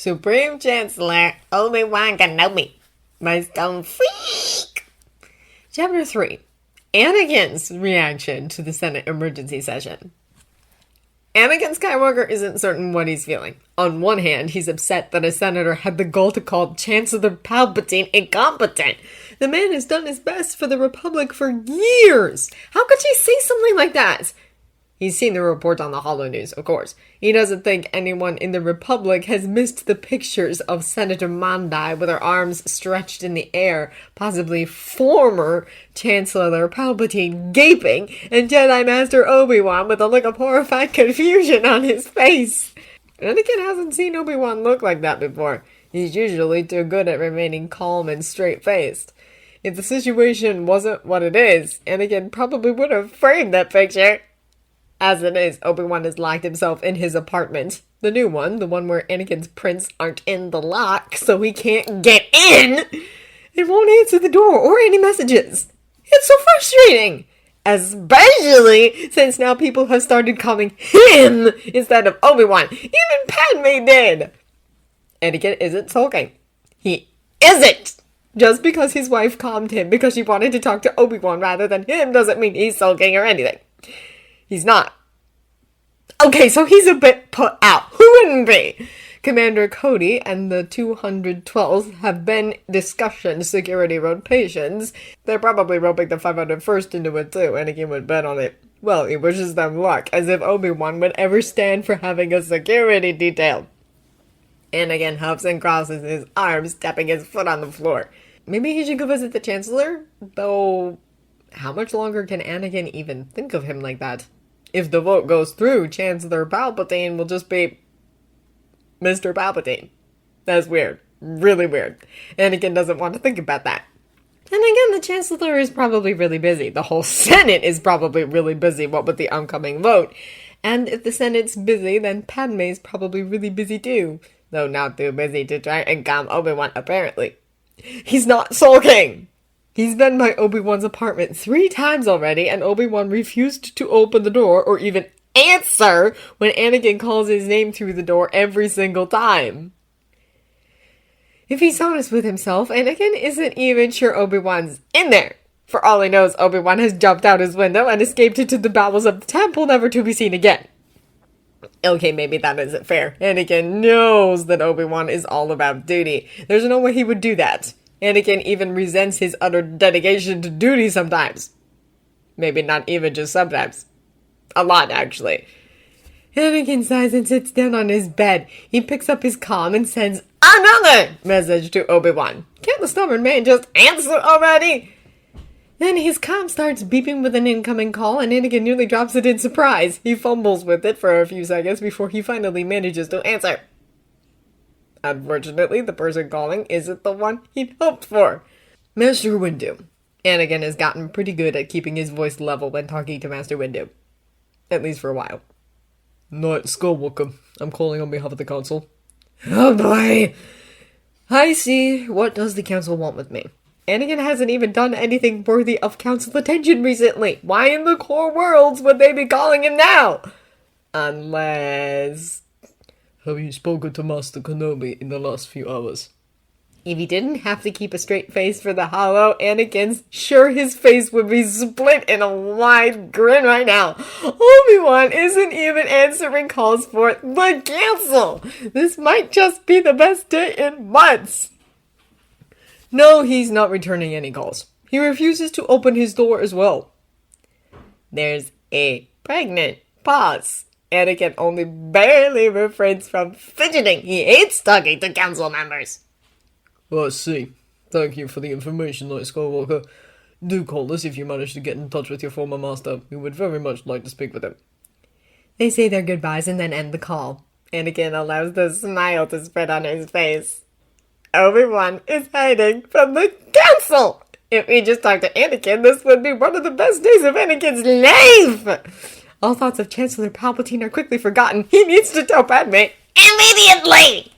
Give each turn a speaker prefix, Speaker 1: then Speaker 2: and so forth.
Speaker 1: Supreme Chancellor Obi-Wan Kenobi, my stone freak. Chapter 3. Anakin's reaction to the Senate emergency session. Anakin Skywalker isn't certain what he's feeling. On one hand, he's upset that a senator had the gall to call Chancellor Palpatine incompetent. The man has done his best for the Republic for years. How could she say something like that? He's seen the report on the Holo News, of course. He doesn't think anyone in the Republic has missed the pictures of Senator Mandi with her arms stretched in the air, possibly former Chancellor Palpatine gaping, and Jedi Master Obi-Wan with a look of horrified confusion on his face. Anakin hasn't seen Obi-Wan look like that before. He's usually too good at remaining calm and straight-faced. If the situation wasn't what it is, Anakin probably would have framed that picture. As it is, Obi-Wan has locked himself in his apartment. The new one, the one where Anakin's prints aren't in the lock, so he can't get in! It won't answer the door or any messages. It's so frustrating! Especially since now people have started calling him instead of Obi-Wan. Even Padme did! Anakin isn't sulking. He isn't! Just because his wife calmed him because she wanted to talk to Obi-Wan rather than him doesn't mean he's sulking or anything. He's not. Okay, so he's a bit put out. Who wouldn't be? Commander Cody and the 212th have been discussion security rotations. They're probably roping the 501st into it too. Anakin would bet on it. Well, he wishes them luck, as if Obi-Wan would ever stand for having a security detail. Anakin huffs and crosses his arms, tapping his foot on the floor. Maybe he should go visit the Chancellor? Though, how much longer can Anakin even think of him like that? If the vote goes through, Chancellor Palpatine will just be Mr. Palpatine. That's weird. Really weird. Anakin doesn't want to think about that. And again, the Chancellor is probably really busy. The whole Senate is probably really busy, what with the oncoming vote. And if the Senate's busy, then Padme's probably really busy too. Though not too busy to try and calm Obi-Wan, apparently. He's not sulking! He's been by Obi-Wan's apartment 3 times already, and Obi-Wan refused to open the door or even answer when Anakin calls his name through the door every single time. If he's honest with himself, Anakin isn't even sure Obi-Wan's in there. For all he knows, Obi-Wan has jumped out his window and escaped into the bowels of the temple, never to be seen again. Okay, maybe that isn't fair. Anakin knows that Obi-Wan is all about duty. There's no way he would do that. Anakin even resents his utter dedication to duty sometimes. Maybe not even just sometimes. A lot, actually. Anakin sighs and sits down on his bed. He picks up his comm and sends another message to Obi-Wan. Can't the stubborn man just answer already? Then his comm starts beeping with an incoming call, and Anakin nearly drops it in surprise. He fumbles with it for a few seconds before he finally manages to answer. Unfortunately, the person calling isn't the one he'd hoped for. Master Windu. Anakin has gotten pretty good at keeping his voice level when talking to Master Windu. At least for a while. Knight Skywalker. I'm calling on behalf of the Council. Oh boy! I see. What does the Council want with me? Anakin hasn't even done anything worthy of Council attention recently. Why in the core worlds would they be calling him now? Unless...
Speaker 2: Have you spoken to Master Kenobi in the last few hours?
Speaker 1: If he didn't have to keep a straight face for the Holo, Anakin's sure his face would be split in a wide grin right now. Obi-Wan isn't even answering calls for the Council. This might just be the best day in months. No, he's not returning any calls. He refuses to open his door as well. There's a pregnant pause. Anakin only barely refrains from fidgeting. He hates talking to council members.
Speaker 2: I see. Thank you for the information, Knight Skywalker. Do call us if you manage to get in touch with your former master. We would very much like to speak with him.
Speaker 1: They say their goodbyes and then end the call. Anakin allows the smile to spread on his face. Obi-Wan is hiding from the council! If we just talked to Anakin, this would be one of the best days of Anakin's life! All thoughts of Chancellor Palpatine are quickly forgotten. He needs to tell Padme immediately!